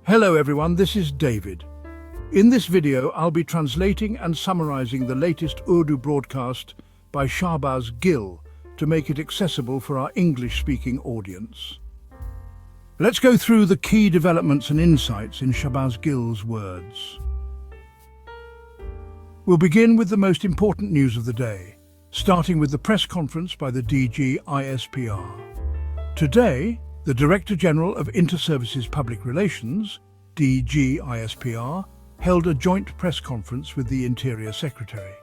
Hello everyone, this is David. In this video, I'll be translating and summarizing the latest Urdu broadcast by Shahbaz Gill to make it accessible for our English-speaking audience. Let's go through the key developments and insights in Shahbaz Gill's words. We'll begin with the most important news of the day, starting with the press conference by the DGISPR. Today, the Director General of Inter-Services Public Relations, DGISPR, held a joint press conference with the Interior Secretary.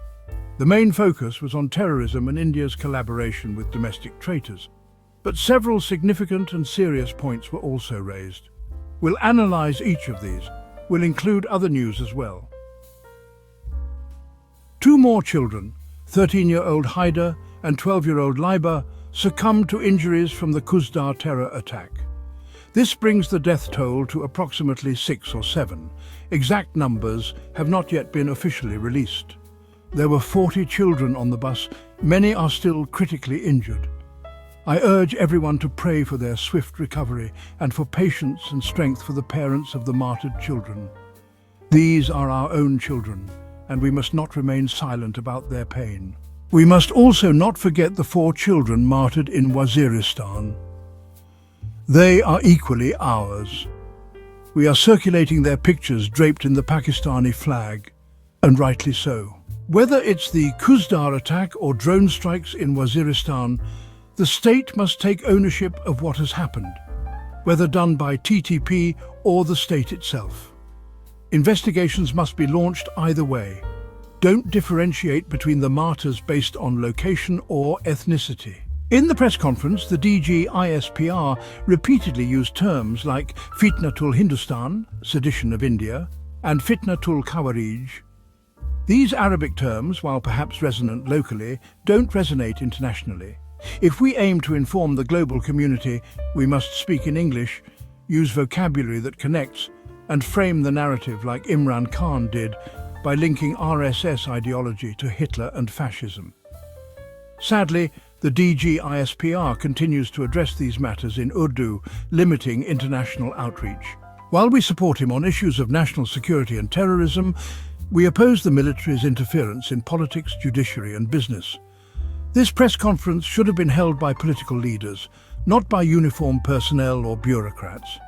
The main focus was on terrorism and India's collaboration with domestic traitors, but several significant and serious points were also raised. We'll analyze each of these. We'll include other news as well. Two more children, 13-year-old Haider and 12-year-old Laiba, succumbed to injuries from the Kuzdar terror attack. This brings the death toll to approximately 6 or 7. Exact numbers have not yet been officially released. There were 40 children on the bus. Many are still critically injured. I urge everyone to pray for their swift recovery and for patience and strength for the parents of the martyred children. These are our own children, and we must not remain silent about their pain. We must also not forget the 4 children martyred in Waziristan. They are equally ours. We are circulating their pictures draped in the Pakistani flag, and rightly so. Whether it's the Kuzdar attack or drone strikes in Waziristan, the state must take ownership of what has happened, whether done by TTP or the state itself. Investigations must be launched either way. Don't differentiate between the martyrs based on location or ethnicity. In the press conference, the DGISPR repeatedly used terms like Fitnatul Hindustan, sedition of India, and Fitnatul Khawarij. These Arabic terms, while perhaps resonant locally, don't resonate internationally. If we aim to inform the global community, we must speak in English, use vocabulary that connects, and frame the narrative like Imran Khan did by linking RSS ideology to Hitler and fascism. Sadly, the DGISPR continues to address these matters in Urdu, limiting international outreach. While we support him on issues of national security and terrorism, we oppose the military's interference in politics, judiciary and business. This press conference should have been held by political leaders, not by uniformed personnel or bureaucrats.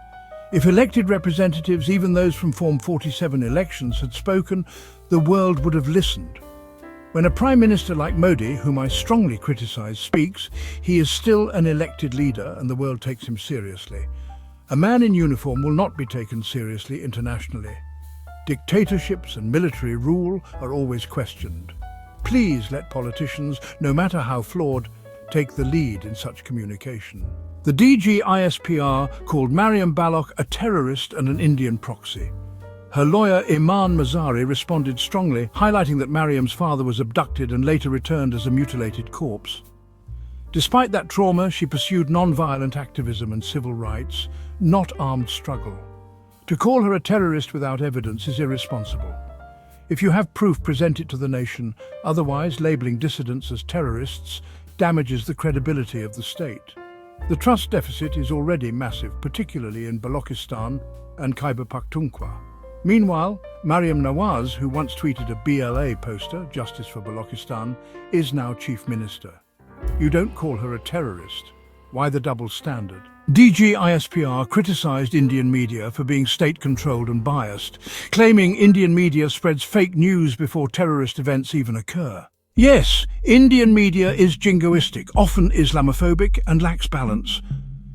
If elected representatives, even those from Form 47 elections, had spoken, the world would have listened. When a Prime Minister like Modi, whom I strongly criticize, speaks, he is still an elected leader and the world takes him seriously. A man in uniform will not be taken seriously internationally. Dictatorships and military rule are always questioned. Please let politicians, no matter how flawed, take the lead in such communication. The DGISPR called Mariam Baloch a terrorist and an Indian proxy. Her lawyer Iman Mazari responded strongly, highlighting that Mariam's father was abducted and later returned as a mutilated corpse. Despite that trauma, she pursued non-violent activism and civil rights, not armed struggle. To call her a terrorist without evidence is irresponsible. If you have proof, present it to the nation. Otherwise, labeling dissidents as terrorists damages the credibility of the state. The trust deficit is already massive, particularly in Balochistan and Khyber Pakhtunkhwa. Meanwhile, Mariam Nawaz, who once tweeted a BLA poster, Justice for Balochistan, is now Chief Minister. You don't call her a terrorist. Why the double standard? DGISPR criticized Indian media for being state-controlled and biased, claiming Indian media spreads fake news before terrorist events even occur. Yes, Indian media is jingoistic, often Islamophobic and lacks balance.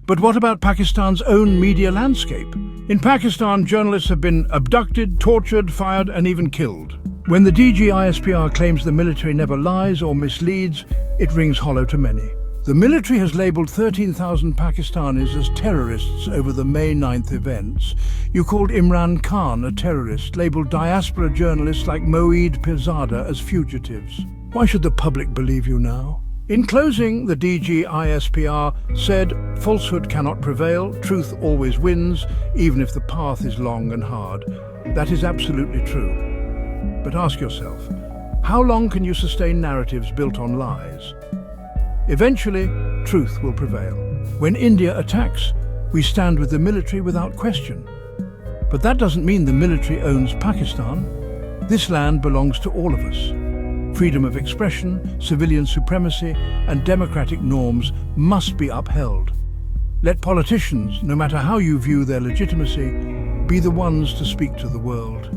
But what about Pakistan's own media landscape? In Pakistan, journalists have been abducted, tortured, fired and even killed. When the DGISPR claims the military never lies or misleads, it rings hollow to many. The military has labelled 13,000 Pakistanis as terrorists over the May 9th events. You called Imran Khan a terrorist, labelled diaspora journalists like Moeed Pirzada as fugitives. Why should the public believe you now? In closing, the DGISPR said, "Falsehood cannot prevail, truth always wins, even if the path is long and hard." That is absolutely true. But ask yourself, how long can you sustain narratives built on lies? Eventually, truth will prevail. When India attacks, we stand with the military without question. But that doesn't mean the military owns Pakistan. This land belongs to all of us. Freedom of expression, civilian supremacy, and democratic norms must be upheld. Let politicians, no matter how you view their legitimacy, be the ones to speak to the world.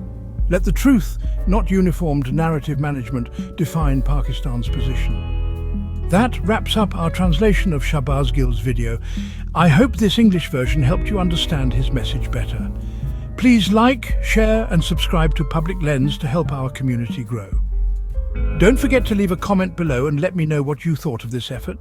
Let the truth, not uniformed narrative management, define Pakistan's position. That wraps up our translation of Shahbaz Gill's video. I hope this English version helped you understand his message better. Please like, share, and subscribe to Public Lens to help our community grow. Don't forget to leave a comment below and let me know what you thought of this effort.